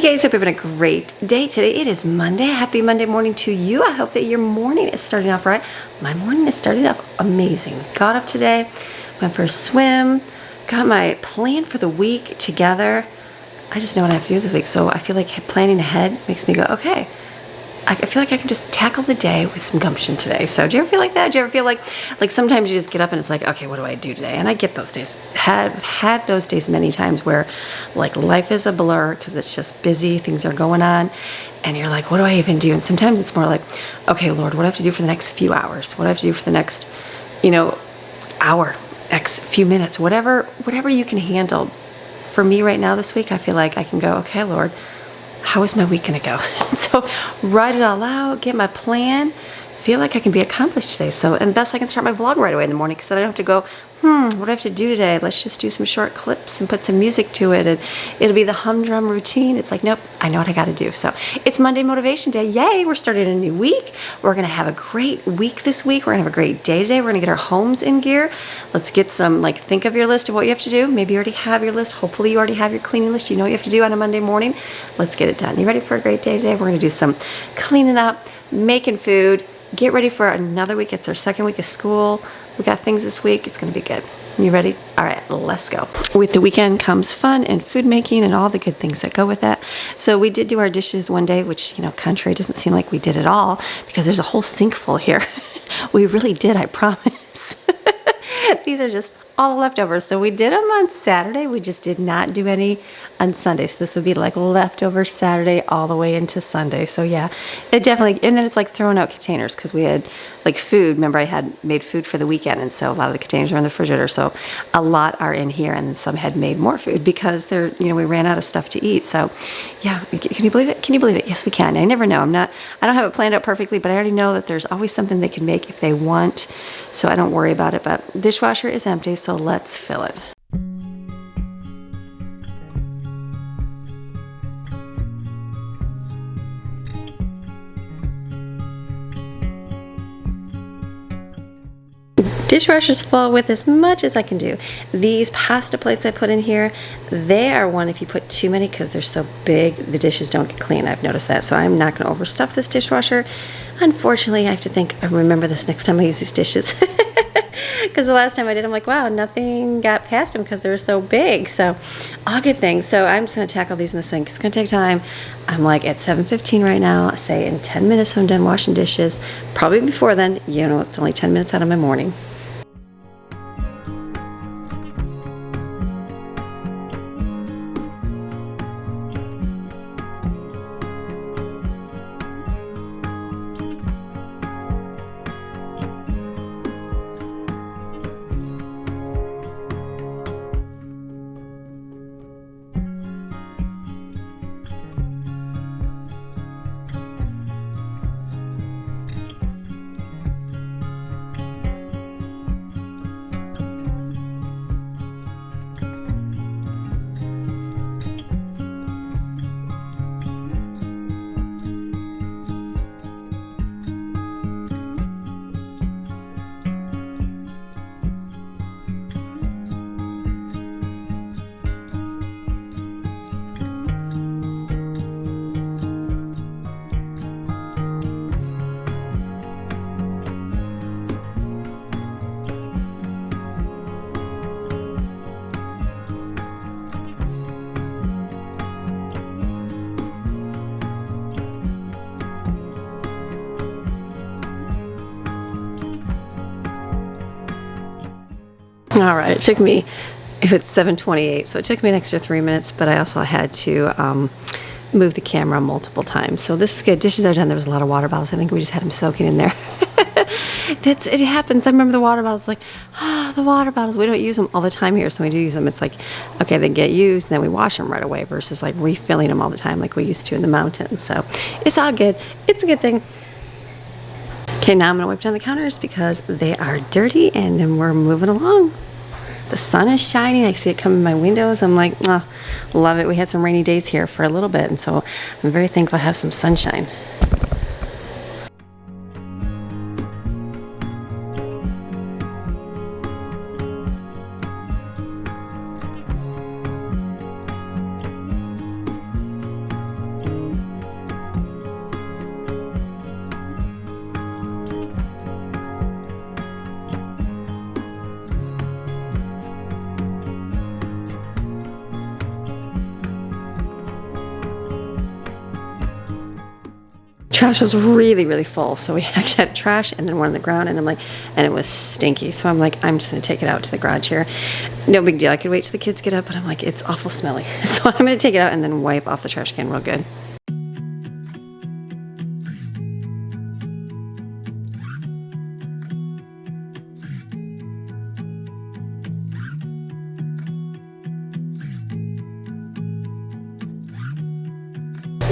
guys, hope you're having a great day today. It is Monday. Happy Monday morning to you. I hope that your morning is starting off right. My morning is starting off amazing. Got up today, went for a swim, got my plan for the week together. I just know what I have to do this week, so I feel like planning ahead makes me go, okay, I feel like I can just tackle the day with some gumption today. So do you ever feel like that? Do you ever feel like sometimes you just get up and it's like, okay, what do I do today? And I get those days. Have had those days many times where like life is a blur because it's just busy, things are going on, and you're like, what do I even do? And sometimes it's more like, okay, Lord, what do I have to do for the next few hours? What do I have to do for the next, hour, next few minutes, whatever you can handle. For me right now this week, I feel like I can go, okay, Lord, how is my week gonna go? So write it all out, get my plan, feel like I can be accomplished today. And thus I can start my vlog right away in the morning because then I don't have to go, what do I have to do today? Let's just do some short clips and put some music to it, and it'll be the humdrum routine. It's like, nope, I know what I gotta do. So it's Monday Motivation Day. Yay, we're starting a new week. We're gonna have a great week this week. We're gonna have a great day today. We're gonna get our homes in gear. Let's get some, think of your list of what you have to do. Maybe you already have your list. Hopefully you already have your cleaning list. You know what you have to do on a Monday morning. Let's get it done. You ready for a great day today? We're gonna do some cleaning up, making food, get ready for another week. It's our second week of school. We got things this week. It's going to be good. You ready? All right, let's go. With the weekend comes fun and food making and all the good things that go with that. So we did do our dishes one day, which, contrary, doesn't seem like we did at all because there's a whole sink full here. We really did, I promise. These are just all the leftovers. So we did them on Saturday. We just did not do any on Sunday. So this would be like leftover Saturday all the way into Sunday. So yeah, it definitely, and then it's like throwing out containers because we had like food. Remember, I had made food for the weekend, and so a lot of the containers are in the refrigerator. So a lot are in here, and then some had made more food because we ran out of stuff to eat. So yeah, can you believe it? Can you believe it? Yes, we can. I never know. I don't have it planned out perfectly, but I already know that there's always something they can make if they want. So I don't worry about it, but dishwasher is empty. So let's fill it. Dishwasher's full with as much as I can do. These pasta plates I put in here, they are one if you put too many because they're so big, the dishes don't get clean. I've noticed that, so I'm not going to overstuff this dishwasher. Unfortunately, I have to remember this next time I use these dishes. Because the last time I did, I'm like, wow, nothing got past them because they were so big. So all good things. So I'm just going to tackle these in the sink. It's going to take time. I'm like at 7:15 right now. I say in 10 minutes I'm done washing dishes. Probably before then, it's only 10 minutes out of my morning. All right, it took me, if it's 7:28, so it took me an extra 3 minutes, but I also had to move the camera multiple times. So this is good. Dishes are done. There was a lot of water bottles. I think we just had them soaking in there. It happens. I remember the water bottles, the water bottles. We don't use them all the time here, so we do use them. It's like, okay, they get used, and then we wash them right away versus like refilling them all the time like we used to in the mountains. So it's all good. It's a good thing. Okay, now I'm going to wipe down the counters because they are dirty, and then we're moving along. The sun is shining. I see it come in my windows. I'm like, oh, love it. We had some rainy days here for a little bit, and so I'm very thankful to have some sunshine. trash was really, really full. So we actually had trash and then one on the ground, and and it was stinky. So I'm like, I'm just gonna take it out to the garage here. No big deal. I could wait till the kids get up, but I'm like, it's awful smelly. So I'm gonna take it out and then wipe off the trash can real good.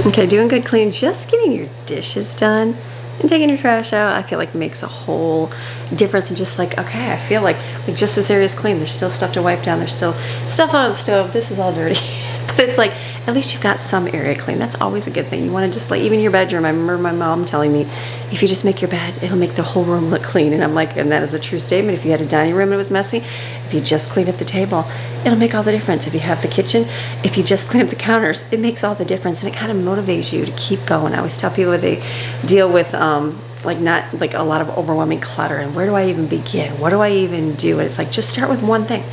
Okay, doing good clean. Just getting your dishes done and taking your trash out, I feel like makes a whole difference. And just like, okay, I feel like just this area is clean. There's still stuff to wipe down. There's still stuff on the stove. This is all dirty. But it's like, at least you've got some area clean. That's always a good thing. You want to just like, even your bedroom. I remember my mom telling me, if you just make your bed, it'll make the whole room look clean. And I'm like, and that is a true statement. If you had a dining room and it was messy, if you just clean up the table, it'll make all the difference. If you have the kitchen, if you just clean up the counters, it makes all the difference. And it kind of motivates you to keep going. I always tell people they deal with like not like a lot of overwhelming clutter, and where do I even begin? What do I even do? And it's like, just start with one thing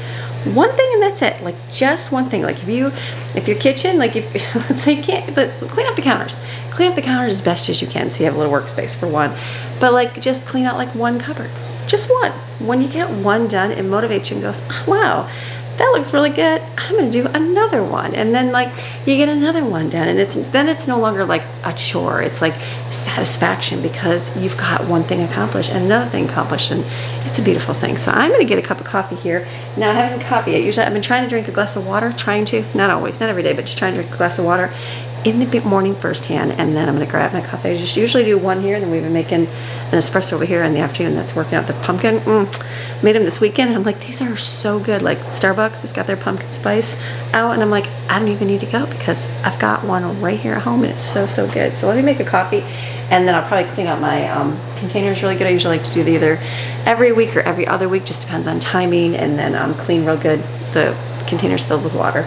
and that's it. Like just one thing. Like if your kitchen, like if let's say you can't, but clean up the counters as best as you can, so you have a little workspace for one. But like just clean out like one cupboard, just one. When you get one done, it motivates you and goes, oh, wow, that looks really good. I'm gonna do another one. And then like you get another one done, and it's no longer like a chore. It's like satisfaction because you've got one thing accomplished and another thing accomplished, and it's a beautiful thing. So I'm gonna get a cup of coffee here. Now I haven't had coffee yet. Usually I've been trying to drink a glass of water, not always, not every day, but just trying to drink a glass of water in the morning firsthand, and then I'm gonna grab my coffee. I just usually do one here, and then we've been making an espresso over here in the afternoon that's working out. The pumpkin, made them this weekend, and I'm like, these are so good. Like Starbucks has got their pumpkin spice out, and I'm like, I don't even need to go because I've got one right here at home, and it's so good. So let me make a coffee, and then I'll probably clean out my containers really good. I usually like to do the either every week or every other week, just depends on timing, and then clean real good the containers filled with water.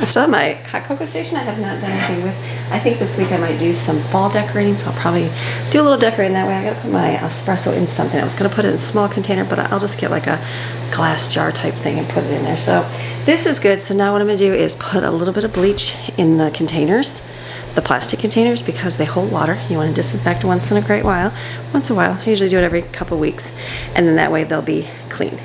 I still have my hot cocoa station. I have not done anything with. I think this week I might do some fall decorating, so I'll probably do a little decorating that way. I gotta put my espresso in something. I was gonna put it in a small container, but I'll just get like a glass jar type thing and put it in there. So this is good. So now what I'm gonna do is put a little bit of bleach in the containers, the plastic containers, because they hold water. You want to disinfect once in a while. I usually do it every couple weeks, and then that way they'll be clean.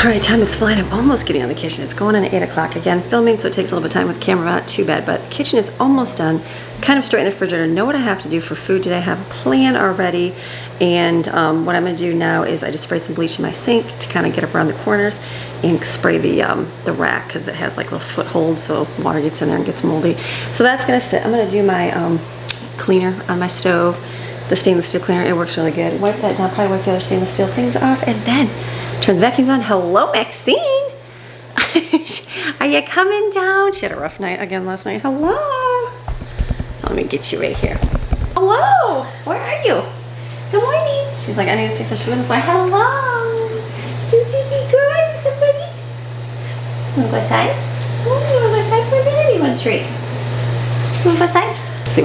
All right, time is flying. I'm almost getting on the kitchen. It's going on at 8 o'clock again, filming, so it takes a little bit of time with the camera, not too bad, but the kitchen is almost done. Kind of straight in the refrigerator. Know what I have to do for food today. I have a plan already, and what I'm gonna do now is I just sprayed some bleach in my sink to kind of get up around the corners and spray the rack because it has like little footholds so water gets in there and gets moldy. So that's gonna sit. I'm gonna do my cleaner on my stove, the stainless steel cleaner. It works really good. Wipe that down, probably wipe the other stainless steel things off, and then turn the vacuum on. Hello, Maxine. Are you coming down? She had a rough night again last night. Hello. Let me get you right here. Hello. Where are you? Good morning. She's like, I need to see if she wouldn't fly. Hello. Do you see me good? Somebody? You want to go outside? Oh, you want to go outside for a minute? You want a treat? You want to go outside? Let's see,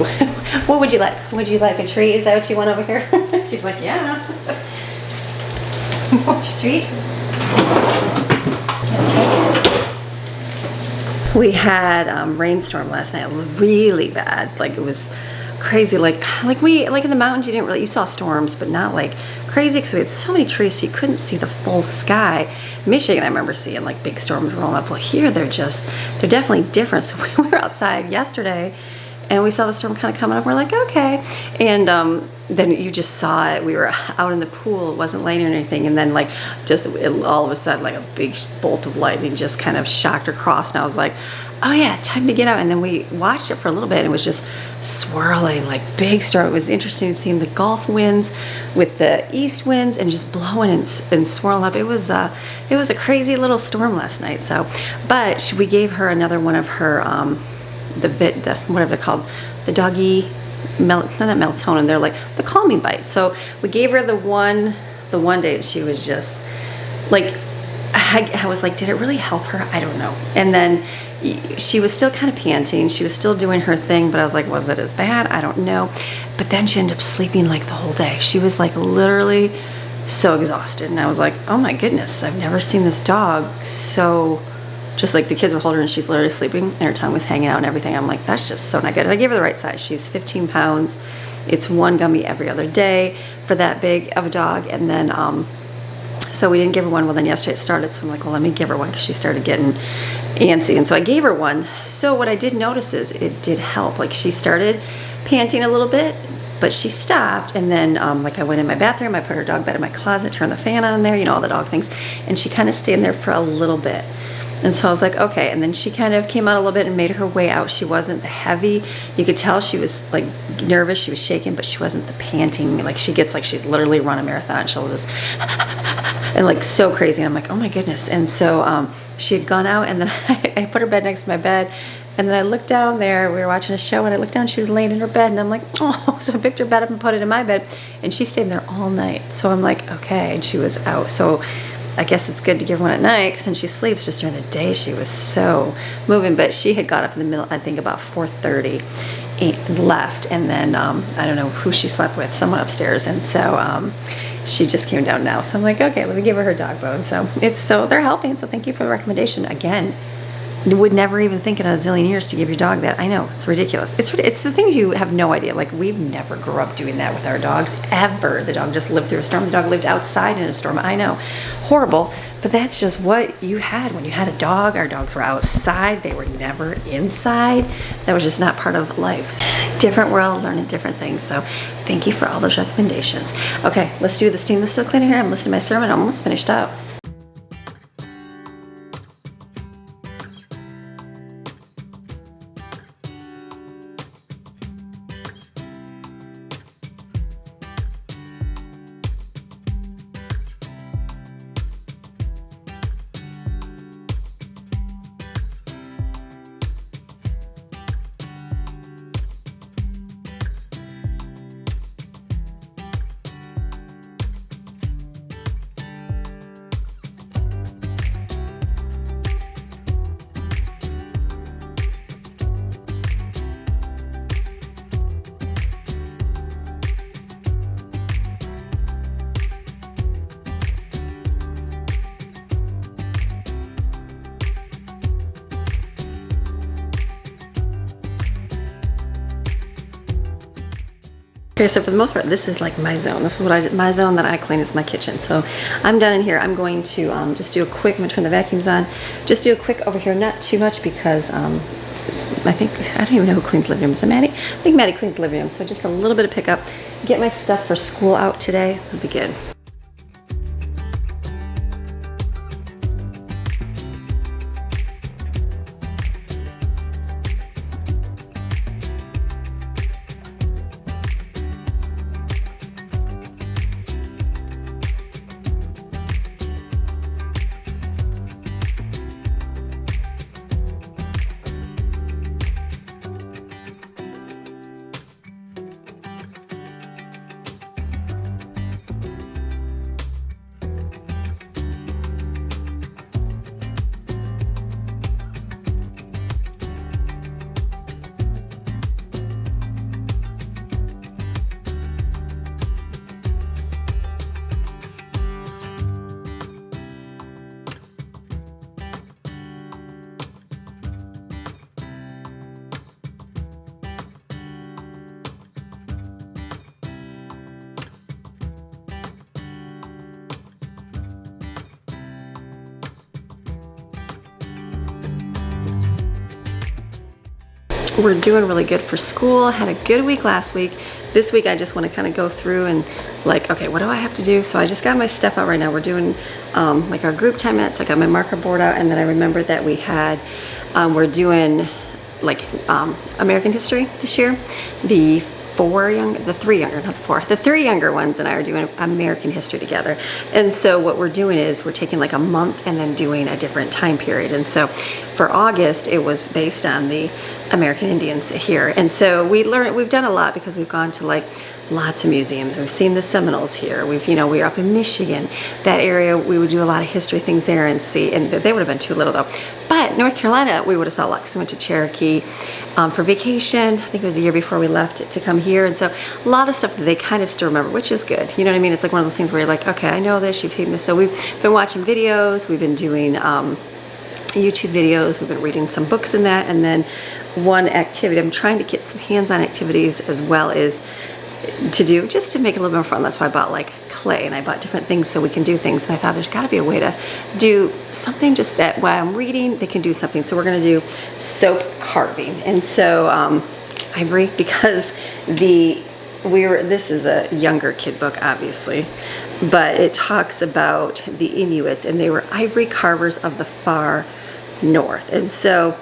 what would you like? Would you like a treat? Is that what you want over here? She's like, yeah. Want your treat? We had rainstorm last night, really bad. Like it was crazy. Like in the mountains, you didn't really, you saw storms, but not like crazy because we had so many trees, so you couldn't see the full sky. Michigan, I remember seeing like big storms rolling up. Well, here they're definitely different. So we were outside yesterday, and we saw the storm kind of coming up. We're like, okay, and then you just saw it. We were out in the pool. It wasn't raining or anything. And then like all of a sudden, like a big bolt of lightning just kind of shocked across. And I was like, oh yeah, time to get out. And then we watched it for a little bit. And it was just swirling like big storm. It was interesting seeing the Gulf winds with the east winds and just blowing and swirling up. It was a crazy little storm last night. So, but we gave her another one of her, whatever they're called, the doggy, not melatonin, they're like the calming bite. So we gave her the one day, and she was just like, I was like, did it really help her? I don't know. And then she was still kind of panting. She was still doing her thing, but I was like, was it as bad? I don't know. But then she ended up sleeping like the whole day. She was like literally so exhausted. And I was like, oh my goodness, I've never seen this dog so, just like the kids were holding her and she's literally sleeping and her tongue was hanging out and everything. I'm like, that's just so not good. And I gave her the right size. She's 15 pounds. It's one gummy every other day for that big of a dog. And then, so we didn't give her one. Well, then yesterday it started. So I'm like, well, let me give her one because she started getting antsy. And so I gave her one. So what I did notice is it did help. Like she started panting a little bit, but she stopped. And then like I went in my bathroom, I put her dog bed in my closet, turned the fan on in there, you know, all the dog things. And she kind of stayed in there for a little bit. And so I was like, okay. And then she kind of came out a little bit and made her way out. She wasn't the heavy. You could tell she was like nervous. She was shaking, but she wasn't the panting. Like she gets like she's literally run a marathon. She'll just, and like so crazy. And I'm like, oh my goodness. And so she had gone out, and then I put her bed next to my bed. And then I looked down there, we were watching a show, and I looked down, she was laying in her bed, and I'm like, oh, so I picked her bed up and put it in my bed. And she stayed there all night. So I'm like, okay. And she was out. So I guess it's good to give her one at night because then she sleeps. Just during the day, she was so moving. But she had got up in the middle, I think about 4:30 and left. And then I don't know who she slept with, someone upstairs. And so she just came down now. So I'm like, okay, let me give her her dog bone. So they're helping. So thank you for the recommendation. Again, would never even think in a zillion years to give your dog that. I know, it's ridiculous. It's the things you have no idea. Like we've never grew up doing that with our dogs ever. The dog just lived through a storm. The dog lived outside in a storm. I know, horrible, but that's just what you had when you had a dog. Our dogs were outside. They were never inside. That was just not part of life. Different world, learning different things. So thank you for all those recommendations. Okay, let's do the stainless steel cleaner here. I'm listening to my sermon. I'm almost finished up. Okay, so for the most part, this is like my zone. This is what my zone that I clean is my kitchen. So I'm done in here. I'm going to just do a quick, I'm gonna turn the vacuums on. Just do a quick over here, not too much because I don't even know who cleans living rooms. Maddie? I think Maddie cleans living rooms. So just a little bit of pickup. Get my stuff for school out today. That'll be good. We're doing really good for school. Had a good week last week. This week I just want to kind of go through and like, okay, what do I have to do? So I just got my stuff out right now. We're doing like our group time minutes. I got my marker board out, and then I remembered that we had, we're doing like American history this year. The three younger ones and I are doing American history together. And so what we're doing is we're taking like a month and then doing a different time period. And so for August, it was based on the American Indians here. And so we've done a lot because we've gone to like lots of museums. We've seen the Seminoles here. We're up in Michigan. That area, we would do a lot of history things there and see, and they would have been too little though. But North Carolina, we would have saw a lot because we went to Cherokee for vacation. I think it was a year before we left to come here. And so a lot of stuff that they kind of still remember, which is good. You know what I mean? It's like one of those things where you're like, okay, I know this, you've seen this. So we've been watching videos, we've been doing YouTube videos, we've been reading some books in that, and then one activity, I'm trying to get some hands-on activities as well as to do, just to make it a little bit more fun. That's why I bought like clay, and I bought different things so we can do things. And I thought there's got to be a way to do something just that while I'm reading, they can do something. So we're going to do soap carving. And so ivory, because this is a younger kid book, obviously, but it talks about the Inuits, and they were ivory carvers of the far north. And so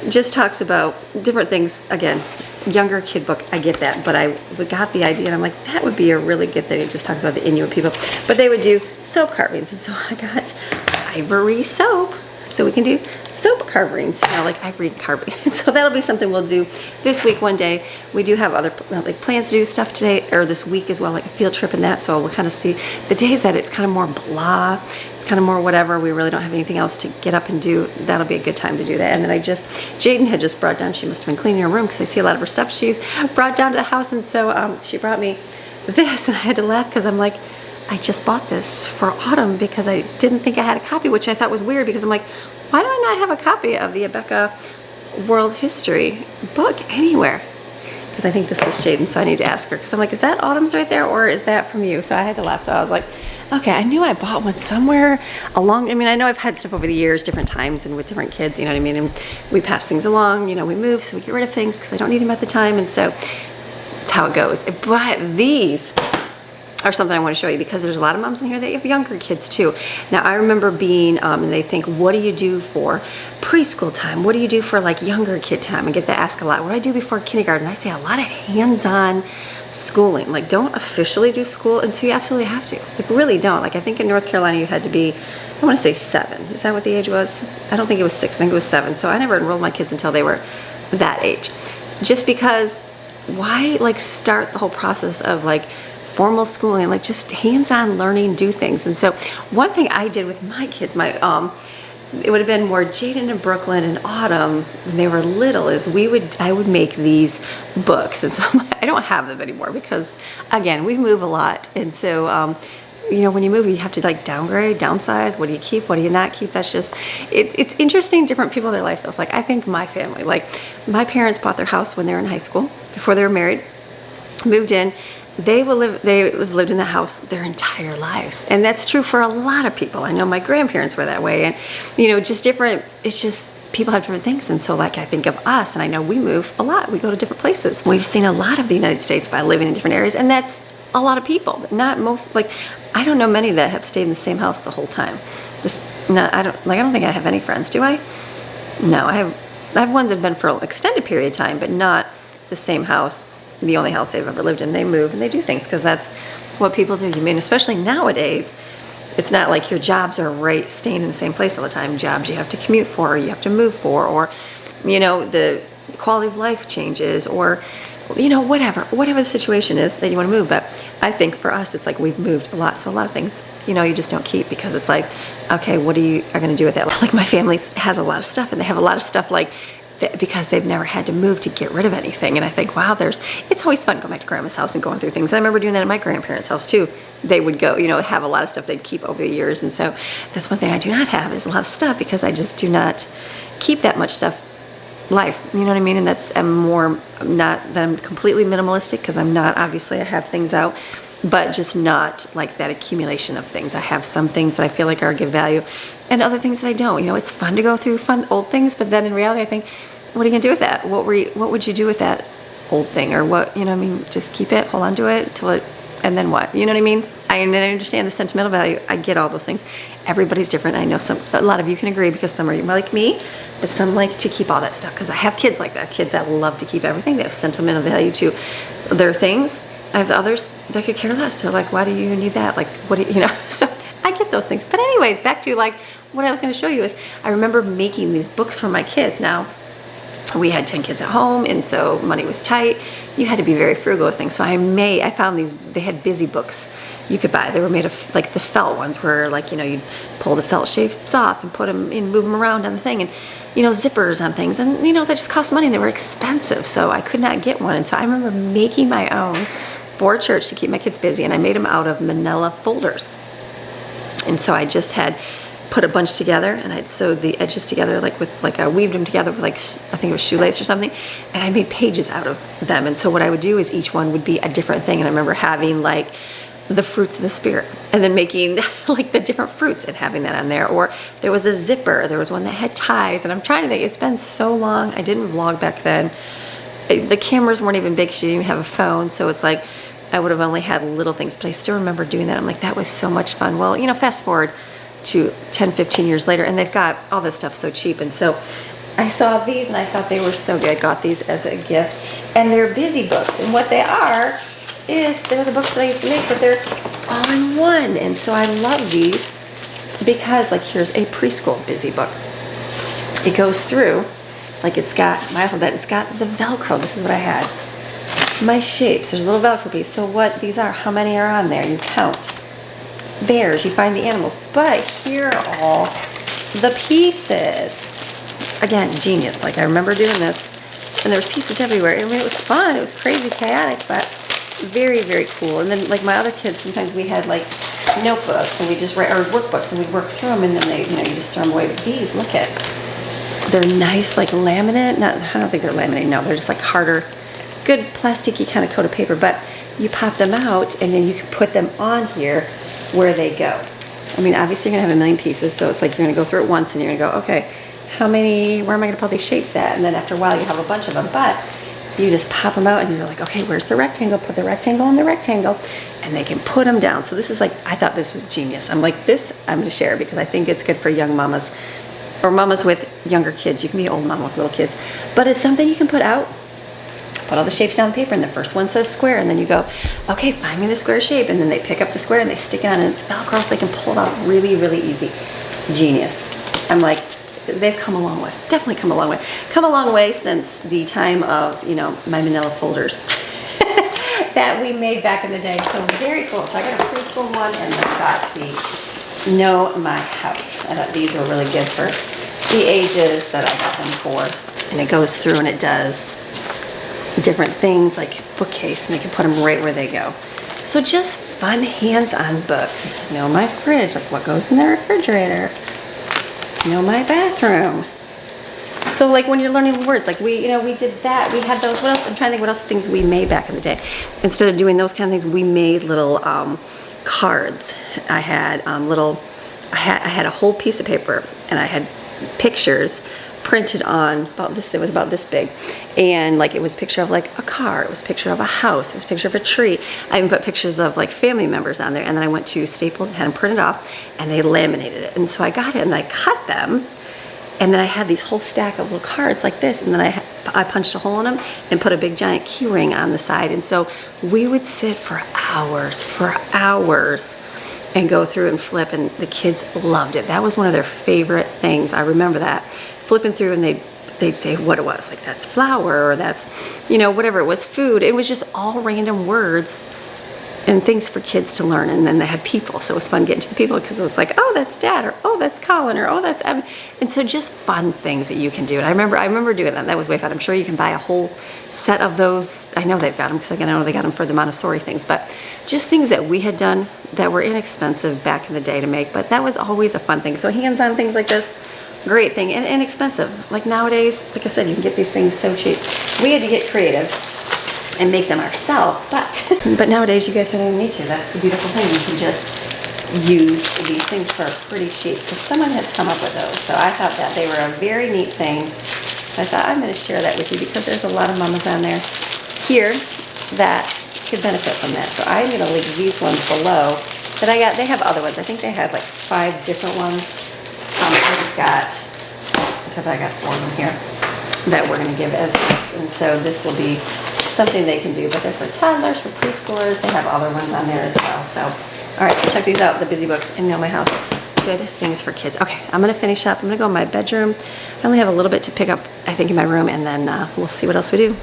just talks about different things. Again, younger kid book, I get that, but we got the idea, and I'm like, that would be a really good thing. It just talks about the Inuit people, but they would do soap carvings. And so I got ivory soap so we can do soap carvings, like ivory carving. So that'll be something we'll do this week one day. We do have other like plans to do stuff today or this week as well, like a field trip and that. So we'll kind of see the days that it's kind of more blah, it's kind of more whatever, we really don't have anything else to get up and do. That'll be a good time to do that. And then Jaden had just brought down, she must have been cleaning her room because I see a lot of her stuff she's brought down to the house. And so she brought me this, and I had to laugh because I'm like, I just bought this for autumn because I didn't think I had a copy, which I thought was weird because I'm like, why do I not have a copy of the Abeka World History book anywhere? Because I think this was Jaden, so I need to ask her, because I'm like, is that Autumn's right there, or is that from you? So I had to laugh. So I was like, okay, I knew I bought one somewhere along. I mean, I know I've had stuff over the years, different times and with different kids, you know what I mean? And we pass things along, we move, so we get rid of things because I don't need them at the time. And so that's how it goes. But these are something I want to show you because there's a lot of moms in here that have younger kids too. Now I remember being, and they think, what do you do for preschool time? What do you do for like younger kid time? I get to ask a lot, what do I do before kindergarten? I say a lot of hands-on schooling. Like, don't officially do school until you absolutely have to. Like, really don't. Like, I think in North Carolina you had to be, I want to say 7. Is that what the age was? I don't think it was 6, I think it was 7. So I never enrolled my kids until they were that age. Just because, why like start the whole process of like formal schooling, like just hands-on learning, do things. And so one thing I did with my kids, it would have been more Jaden and Brooklyn and Autumn when they were little, is I would make these books. And so I don't have them anymore because, again, we move a lot. And so, when you move, you have to like downgrade, downsize. What do you keep? What do you not keep? That's just, it's interesting, different people, their lifestyles. Like, I think my family, like my parents bought their house when they were in high school, before they were married. moved in. They've lived in the house their entire lives. And that's true for a lot of people. I know my grandparents were that way. And, just different, it's just, people have different things. And so like I think of us, and I know we move a lot. We go to different places. We've seen a lot of the United States by living in different areas. And that's a lot of people. Not most, like, I don't know many that have stayed in the same house the whole time. I don't think I have any friends, do I? No, I have ones that have been for an extended period of time, but not the same house, the only house they've ever lived in. They move and they do things because that's what people do. You mean, especially nowadays, it's not like your jobs are staying in the same place all the time. Jobs you have to commute for, or you have to move for, or, the quality of life changes, or, whatever the situation is that you want to move. But I think for us, it's like we've moved a lot. So a lot of things, you just don't keep because it's like, okay, what are you going to do with that? Like my family has a lot of stuff, and they have a lot of stuff like because they've never had to move to get rid of anything. And I think, wow, it's always fun going back to grandma's house and going through things. And I remember doing that at my grandparents' house too. They would go, have a lot of stuff they'd keep over the years. And so that's one thing I do not have is a lot of stuff because I just do not keep that much stuff life. You know what I mean? And I'm completely minimalistic because I'm not, obviously I have things out, but just not like that accumulation of things. I have some things that I feel like are good value and other things that I don't. It's fun to go through fun old things, but then in reality I think, what are you gonna do with that? What would you do with that old thing? Or what, just keep it, hold on to it till it, and then what? You know what I mean? I understand the sentimental value. I get all those things. Everybody's different. I know a lot of you can agree because some are like me, but some like to keep all that stuff because I have kids like that. Kids that love to keep everything. They have sentimental value to their things. I have the others that could care less. They're like, why do you need that? Like, what do you. So I get those things. But anyways, back to like what I was going to show you is I remember making these books for my kids. Now, we had 10 kids at home, and so money was tight. You had to be very frugal with things. So I found these, they had busy books you could buy. They were made of like the felt ones where like, you'd pull the felt shapes off and put them in, move them around on the thing, and, zippers on things. And, they just cost money and they were expensive. So I could not get one. And so I remember making my own for church to keep my kids busy. And I made them out of manila folders. And so I just had put a bunch together, and I'd sewed the edges together I weaved them together with I think it was shoelace or something, and I made pages out of them. And so what I would do is each one would be a different thing. And I remember having like the fruits of the spirit, and then making like the different fruits and having that on there. Or there was a zipper, there was one that had ties, and I'm trying to think, it's been so long. I didn't vlog back then. The cameras weren't even big, she didn't even have a phone, so it's like I would have only had little things, but I still remember doing that. I'm like, that was so much fun. Well, fast forward to 10, 15 years later, and they've got all this stuff so cheap. And so I saw these and I thought they were so good. I got these as a gift, and they're busy books. And what they are is they're the books that I used to make, but they're all in one. And so I love these because like here's a preschool busy book. It goes through, like it's got my alphabet, it's got the Velcro. This is what I had. My shapes, there's a little Velcro piece. So what these are, how many are on there? You count. Bears, you find the animals, but here are all the pieces. Again, genius. Like I remember doing this, and there was pieces everywhere. I mean, it was fun. It was crazy chaotic, but very, very cool. And then like my other kids, sometimes we had like notebooks and we just write, or workbooks, and we'd work through them, and then they, you just throw them away. But these, look at, they're nice, like laminate. I don't think they're laminate. No, they're just like harder, good plasticky kind of coat of paper. But you pop them out, and then you can put them on here where they go. I mean, obviously you're gonna have a million pieces, so it's like you're gonna go through it once and you're gonna go, okay, where am I gonna put these shapes at? And then after a while you have a bunch of them, but you just pop them out and you're like, okay, where's the rectangle? Put the rectangle in the rectangle, and they can put them down. So this is like, I thought this was genius. I'm like, this I'm gonna share because I think it's good for young mamas or mamas with younger kids. You can be an old mama with little kids, but it's something you can put out. Put all the shapes down the paper, and the first one says square, and then you go, okay, find me the square shape, and then they pick up the square and they stick it on, and it's Velcro, so they can pull it out really, really easy. Genius. I'm like, they've come a long way. Definitely come a long way. Come a long way since the time of, my manila folders that we made back in the day. So very cool. So I got a preschool one, and I got the Know My House. I thought these were really good for the ages that I got them for. And it goes through and it does different things like bookcase, and they can put them right where they go. So just fun hands-on books. Know my fridge, like what goes in the refrigerator. Know my bathroom. So like when you're learning words, like we did that. We had those. What else? I'm trying to think what else things we made back in the day. Instead of doing those kind of things, we made little cards. I had I had a whole piece of paper, and I had pictures printed on about this. It was about this big, and like it was a picture of like a car. It was a picture of a house. It was a picture of a tree. I even put pictures of like family members on there, and then I went to Staples and had them printed off, and they laminated it. And so I got it and I cut them. And then I had these whole stack of little cards like this, and then I punched a hole in them and put a big giant key ring on the side. And so we would sit for hours and go through and flip, and the kids loved it. That was one of their favorite things. I remember that. Flipping through, and they'd say what it was, like that's flour, or that's, whatever it was, food. It was just all random words and things for kids to learn. And then they had people, so it was fun getting to the people, because it was like, oh, that's Dad, or oh, that's Colin, or oh, that's Evan. And so just fun things that you can do. And I remember doing that. That was way fun. I'm sure you can buy a whole set of those. I know they've got them, because I know they got them for the Montessori things, but just things that we had done that were inexpensive back in the day to make, but that was always a fun thing. So hands-on things like this, great thing, and inexpensive. Like nowadays, like I said, you can get these things so cheap. We had to get creative and make them ourselves, but nowadays you guys don't even need to. That's the beautiful thing. You can just use these things for pretty cheap, because someone has come up with those. So I thought that they were a very neat thing. So I thought I'm going to share that with you, because there's a lot of mamas on there here that could benefit from that. So I'm going to link these ones below that I got. They have other ones. I think they had like 5 different ones. I just got, because I got 4 of them here that we're going to give as gifts. And so this will be something they can do, but they're for toddlers, for preschoolers. They have other ones on there as well. So, all right, so check these out, the Busy Books in Know My House. Good things for kids. Okay, I'm going to finish up. I'm going to go in my bedroom. I only have a little bit to pick up, I think, in my room, and then we'll see what else we do.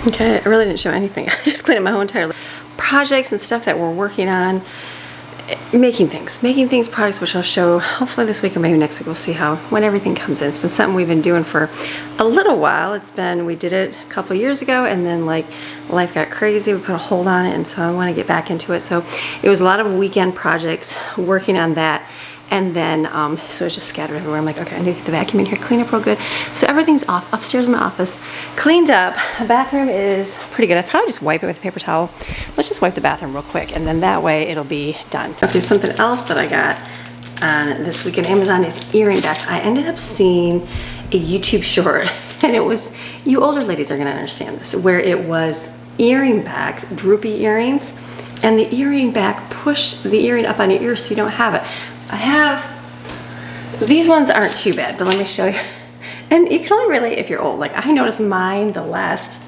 Okay, I really didn't show anything. I just cleaned up my whole entire projects and stuff that we're working on. Making things, products, which I'll show hopefully this week or maybe next week. We'll see when everything comes in. It's been something we've been doing for a little while. We did it a couple years ago, and then like life got crazy. We put a hold on it, and so I want to get back into it. So it was a lot of weekend projects working on that. And then, so it's just scattered everywhere. I'm like, okay, I need to get the vacuum in here, clean up real good. So everything's off upstairs in my office, cleaned up. The bathroom is pretty good. I'd probably just wipe it with a paper towel. Let's just wipe the bathroom real quick, and then that way it'll be done. Okay, something else that I got on this week on Amazon is earring backs. I ended up seeing a YouTube short, and it was, you older ladies are gonna understand this, where it was earring backs, droopy earrings, and the earring back pushed the earring up on your ear so you don't have it. These ones aren't too bad, but let me show you. And you can only relate if you're old. Like I noticed mine the last,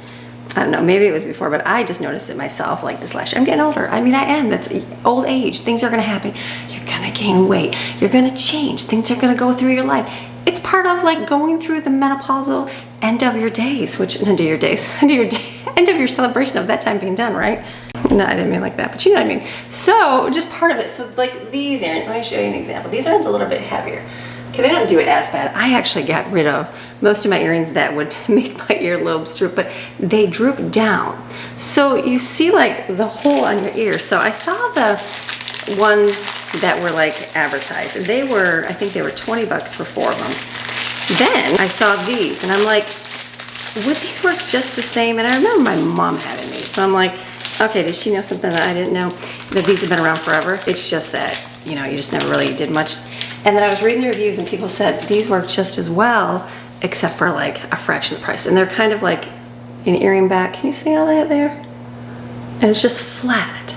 I don't know, maybe it was before, but I just noticed it myself like this last year. I'm getting older. I mean, I am. That's old age. Things are gonna happen. You're gonna gain weight. You're gonna change. Things are gonna go through your life. It's part of like going through the menopausal end of your days, end of your celebration of that time being done, right? No, I didn't mean like that, but you know what I mean. So just part of it. So like these earrings, let me show you an example. These earrings are a little bit heavier. Okay, they don't do it as bad. I actually got rid of most of my earrings that would make my earlobes droop, but they droop down. So you see like the hole on your ear. So I saw the ones that were like advertised. They were, I think they were 20 bucks for 4 of them. Then I saw these and I'm like, would these work just the same? And I remember my mom having these. So I'm like, okay, did she know something that I didn't know? That these have been around forever? It's just that, you know, you just never really did much. And then I was reading the reviews and people said these work just as well, except for like a fraction of the price. And they're kind of like an earring back. Can you see all that there? And it's just flat.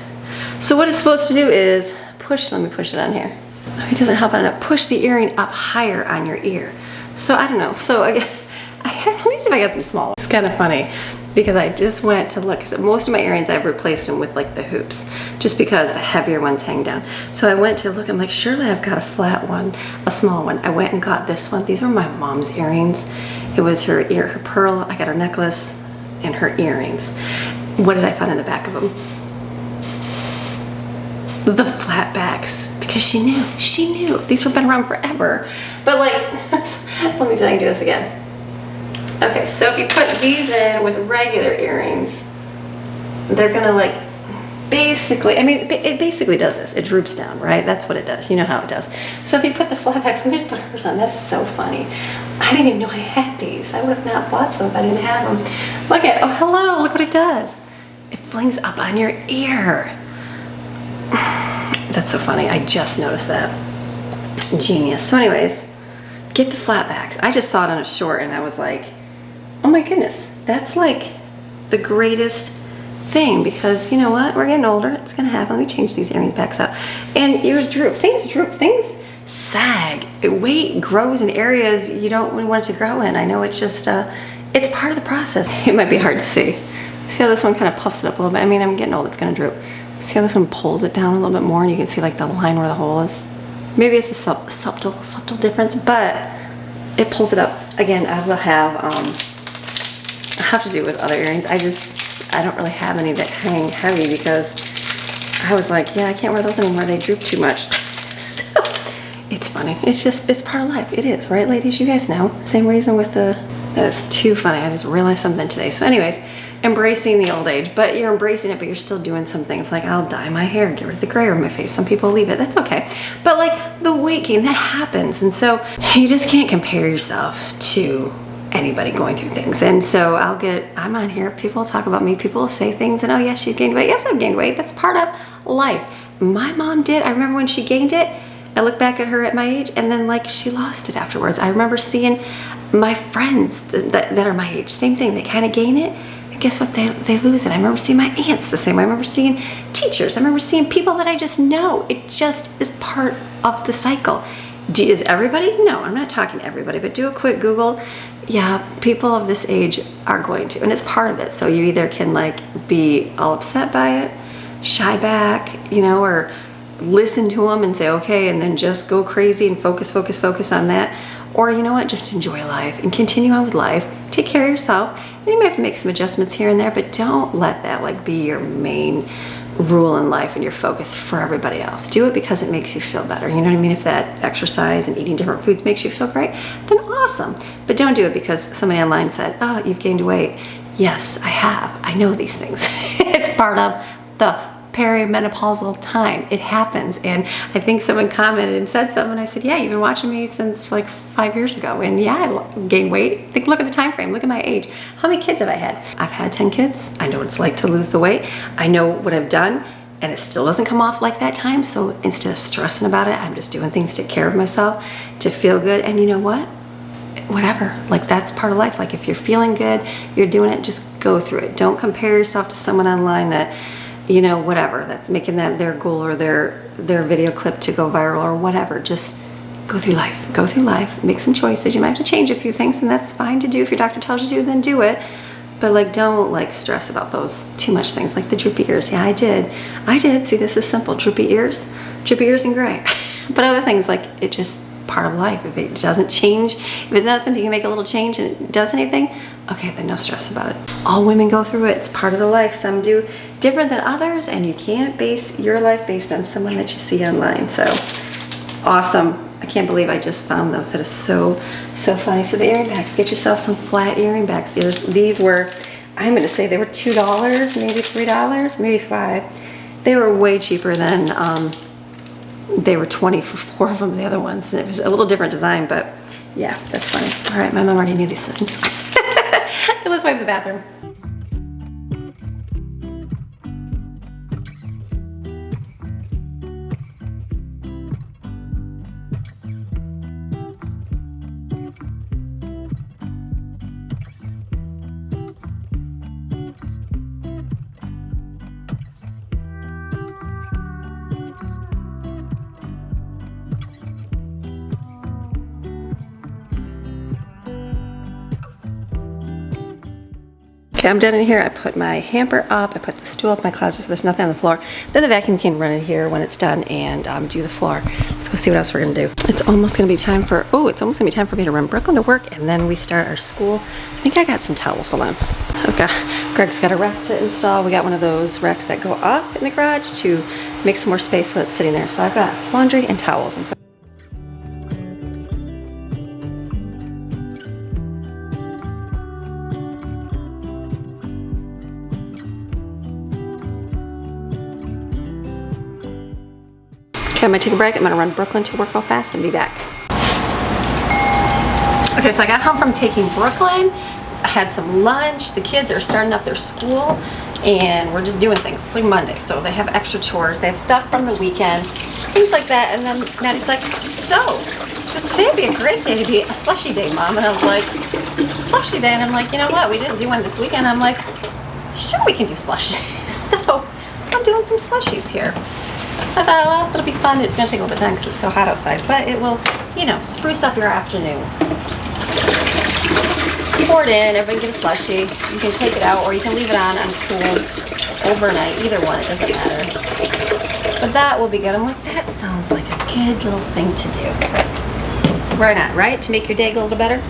So what it's supposed to do is push, let me push it on here. It doesn't help on it. Push the earring up higher on your ear. So I don't know. So let me see if I got some small. It's kind of funny. because I just went to look. Cause most of my earrings, I've replaced them with like the hoops, just because the heavier ones hang down. So I went to look, I'm like, surely I've got a flat one, a small one. I went and got this one. These were my mom's earrings. It was her pearl, I got her necklace and her earrings. What did I find in the back of them? The flat backs, because she knew. These have been around forever. But like, let me see if I can do this again. Okay, so if you put these in with regular earrings, they're gonna like, basically, I mean, it basically does this. It droops down, right? That's what it does. You know how it does. So if you put the flat backs, let me just put hers on. That is so funny. I didn't even know I had these. I would have not bought some if I didn't have them. Look at, oh, hello, look what it does. It flings up on your ear. That's so funny. I just noticed that. Genius. So anyways, get the flat backs. I just saw it on a short and I was like, oh my goodness, that's like the greatest thing, because you know what? We're getting older. It's gonna happen. We change these earrings backs up. And ears droop. Things sag. Weight grows in areas you don't want it to grow in. I know it's just, it's part of the process. It might be hard to see. See how this one kind of puffs it up a little bit? I mean, I'm getting old, it's gonna droop. See how this one pulls it down a little bit more and you can see like the line where the hole is? Maybe it's a subtle difference, but it pulls it up. Again, I will have to do it with other earrings. I don't really have any that hang heavy because I was like, yeah, I can't wear those anymore. They droop too much. So it's funny. It's part of life. It is, right, ladies? You guys know. Same reason with that is too funny. I just realized something today. So anyways, embracing the old age, but you're embracing it, but you're still doing some things. Like I'll dye my hair, get rid of the gray on my face. Some people leave it, that's okay. But like the weight gain, that happens. And so you just can't compare yourself to anybody going through things. And so I'm on here, people talk about me, people say things and, oh yes, you gained weight. Yes, I've gained weight. That's part of life. My mom did. I remember when she gained it, I look back at her at my age and then like she lost it afterwards. I remember seeing my friends that are my age, same thing, they kind of gain it. Guess what? They lose it. I remember seeing my aunts the same way. I remember seeing teachers. I remember seeing people that I just know. It just is part of the cycle. Is everybody? No, I'm not talking to everybody, but do a quick Google. Yeah, people of this age are going to, and it's part of it. So you either can like be all upset by it, shy back, you know, or listen to them and say, okay, and then just go crazy and focus on that. Or you know what, just enjoy life and continue on with life. Take care of yourself. And you may have to make some adjustments here and there, but don't let that like be your main rule in life and your focus for everybody else. Do it because it makes you feel better. You know what I mean? If that exercise and eating different foods makes you feel great, then awesome. But don't do it because somebody online said, oh, you've gained weight. Yes, I have. I know these things. It's part of the perimenopausal time. It happens. And I think someone commented and said something. I said, yeah, you've been watching me since like 5 years ago. And yeah, I gained weight. Look at the time frame. Look at my age. How many kids have I had? I've had 10 kids. I know what it's like to lose the weight. I know what I've done. And it still doesn't come off like that time. So instead of stressing about it, I'm just doing things to take care of myself, to feel good. And you know what? Whatever, like that's part of life. Like if you're feeling good, you're doing it, just go through it. Don't compare yourself to someone online that, you know, whatever, that's making that their goal or their video clip to go viral or whatever. Just go through life, make some choices. You might have to change a few things and that's fine to do. If your doctor tells you to, then do it. But like, don't like stress about those too much things, like the droopy ears. Yeah, I did. See, this is simple. Droopy ears and gray. But other things, like it just part of life. If it doesn't change, if it's not something you can make a little change and it does anything, okay, then no stress about it. All women go through it. It's part of the life. Some do different than others, and you can't base your life based on someone that you see online. So awesome. I can't believe I just found those. That is so funny. So the earring backs, get yourself some flat earring backs. These were, I'm gonna say they were $2, maybe $3, maybe $5. They were way cheaper than, they were $20 for 4 of them, the other ones. And it was a little different design, but yeah, that's funny. All right, my mom already knew these things. Let's wipe the bathroom. Okay, I'm done in here. I put my hamper up. I put the stool up in my closet so there's nothing on the floor. Then the vacuum can run in here when it's done and do the floor. Let's go see what else we're gonna do. It's almost gonna be time for, me to run Brooklyn to work, and then we start our school. I think I got some towels, hold on. Okay, Greg's got a rack to install. We got one of those racks that go up in the garage to make some more space so that's sitting there. So I've got laundry and towels. Okay, I'm gonna take a break. I'm gonna run Brooklyn to work real fast and be back. Okay, so I got home from taking Brooklyn. I had some lunch. The kids are starting up their school and we're just doing things. It's like Monday, so they have extra chores. They have stuff from the weekend, things like that. And then Maddie's like, so, just today would be a great day to be a slushy day, Mom. And I was like, slushy day? And I'm like, you know what? We didn't do one this weekend. I'm like, sure, we can do slushies. So I'm doing some slushies here. I thought, well, it'll be fun. It's gonna take a little bit of time because it's so hot outside, but it will, you know, spruce up your afternoon. Pour it in, everybody get a slushie. You can take it out or you can leave it on cool overnight. Either one, it doesn't matter. But that will be good. I'm like, that sounds like a good little thing to do. Why not, right? To make your day go a little better?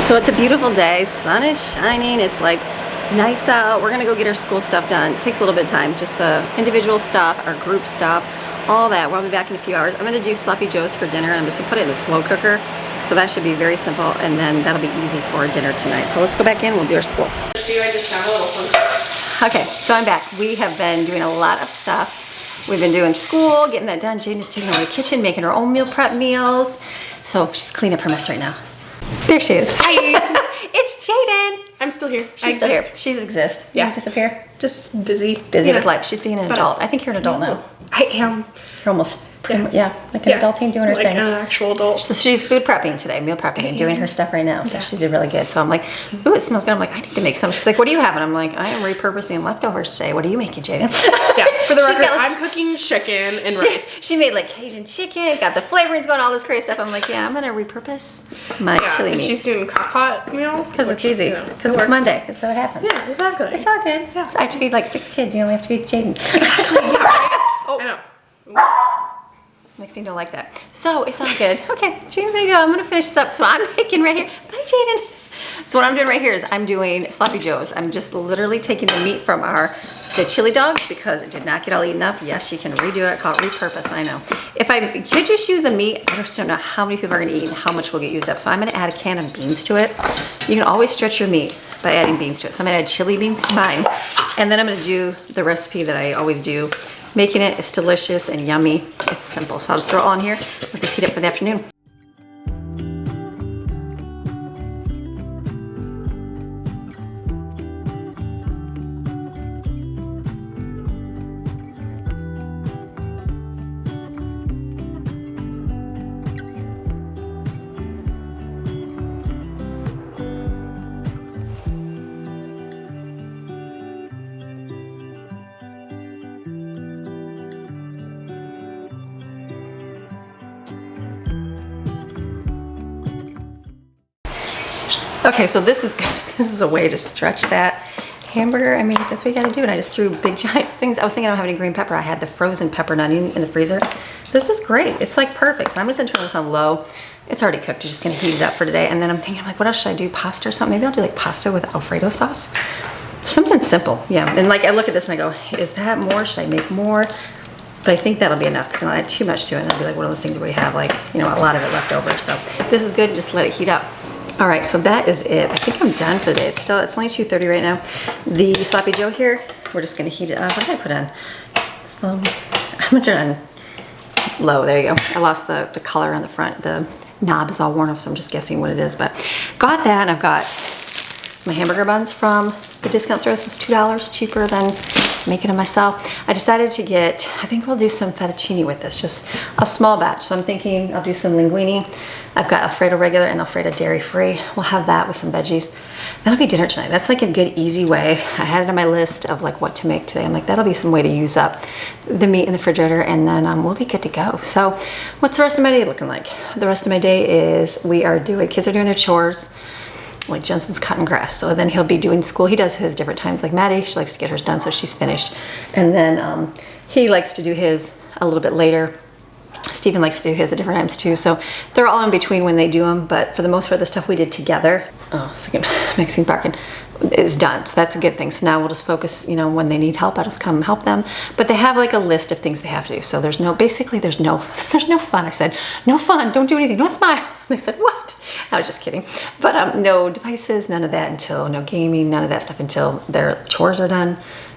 So it's a beautiful day, sun is shining, it's like nice out. We're gonna go get our school stuff done. It takes a little bit of time, just the individual stuff, our group stuff, all that. We'll be back in a few hours. I'm gonna do sloppy joes for dinner and I'm just gonna put it in the slow cooker. So that should be very simple and then that'll be easy for dinner tonight. So let's go back in, we'll do our school. Okay, so I'm back. We have been doing a lot of stuff. We've been doing school, getting that done. Jaden's taking over the kitchen, making her own meal prep meals. So she's cleaning up her mess right now. There she is. Hi. It's Jaden. I'm still here. She's still here. She exists. Yeah. You disappear? Just busy. Busy with life. She's being an adult. I think you're an adult now. I am. You're almost, like an adult teen doing her thing. Like an actual adult. So she's food prepping today, meal prepping, and doing her stuff right now. So she did really good. So I'm like, ooh, it smells good. I'm like, I need to make some. She's like, what do you have? And I'm like, I am repurposing leftovers today. What are you making, Jaden? Yeah, for the record, I'm cooking chicken and rice. She made like Cajun chicken, got the flavorings going, all this crazy stuff. I'm like, yeah, I'm gonna repurpose my chili and meat. she's doing crock pot meal. Because it's easy. Because it's Monday. That's how it happens. Yeah, exactly. It's all good. Yeah. I have to feed like 6 kids. You only have to feed Jaden. Exactly. Yeah. Oh, I know. Next thing you don't like that. So it's all good. Okay, Jaden's gonna go. I'm gonna finish this up. So I'm making right here. Bye, Jaden. So what I'm doing right here is I'm doing sloppy joes. I'm just literally taking the meat from the chili dogs because it did not get all eaten up. Yes, you can redo it, call it repurpose, I know. If I could just use the meat, I just don't know how many people are gonna eat and how much will get used up. So I'm gonna add a can of beans to it. You can always stretch your meat by adding beans to it. So I'm gonna add chili beans to mine. And then I'm gonna do the recipe that I always do. Making it is delicious and yummy. It's simple. So I'll just throw it all in here, let this heat up for the afternoon. Okay, so this is a way to stretch that hamburger. I mean, that's what you gotta do. And I just threw big giant things. I was thinking I don't have any green pepper. I had the frozen pepper and onion in the freezer. This is great. It's like perfect. So I'm just gonna turn this on low. It's already cooked. You're just gonna heat it up for today. And then I'm thinking, like, what else should I do? Pasta or something? Maybe I'll do like pasta with Alfredo sauce. Something simple, yeah. And like I look at this and I go, is that more? Should I make more? But I think that'll be enough because I'll add too much to it and it'll be like one of those things where you have like, you know, a lot of it left over. So this is good. Just let it heat up. All right, so that is it. I think I'm done for the day. It's only 2:30 right now. The sloppy joe here, we're just gonna heat it up. What did I put on? Slow. I'm gonna turn on low. There you go. I lost the color on the front. The knob is all worn off, so I'm just guessing what it is. But got that, and I've got my hamburger buns from the discount store. This is $2 cheaper than making them myself. I decided to get, I think we'll do some fettuccine with this, just a small batch. So I'm thinking I'll do some linguine. I've got Alfredo regular and Alfredo dairy free. We'll have that with some veggies. That'll be dinner tonight. That's like a good, easy way. I had it on my list of like what to make today. I'm like, that'll be some way to use up the meat in the refrigerator, and then we'll be good to go. So what's the rest of my day looking like? The rest of my day is kids are doing their chores. Like Jensen's cutting grass, so then he'll be doing school. He does his different times. Like Maddie, she likes to get hers done, so she's finished. And then he likes to do his a little bit later. Stephen likes to do his at different times too. So they're all in between when they do them, but for the most part, the stuff we did together, Maxine barking, is done. So that's a good thing. So now we'll just focus, when they need help, I'll just come help them. But they have like a list of things they have to do. So there's no fun. I said, no fun, don't do anything, no smile. They said, what? I was just kidding. But no devices, none of that no gaming, none of that stuff until their chores are done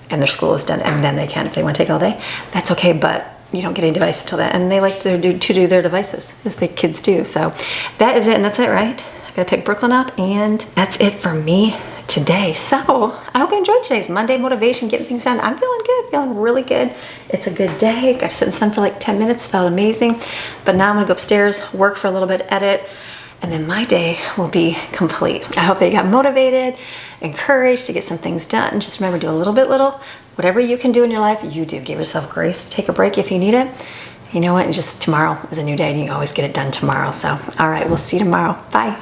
and their school is done. And then they can, if they want to take all day, that's okay. But you don't get any devices till that. And they like to do their devices, as the kids do. So that is it, and that's it, right? I gotta pick Brooklyn up, and that's it for me today. So I hope you enjoyed today's Monday motivation, getting things done. I'm feeling good, feeling really good. It's a good day. Got to sit in the sun for like 10 minutes, felt amazing. But now I'm gonna go upstairs, work for a little bit, edit, and then my day will be complete. I hope that you got motivated, encouraged to get some things done. Just remember, do a little bit, whatever you can do in your life, you do. Give yourself grace, take a break if you need it. You know what, and just tomorrow is a new day and you can always get it done tomorrow. So, all right, we'll see you tomorrow. Bye.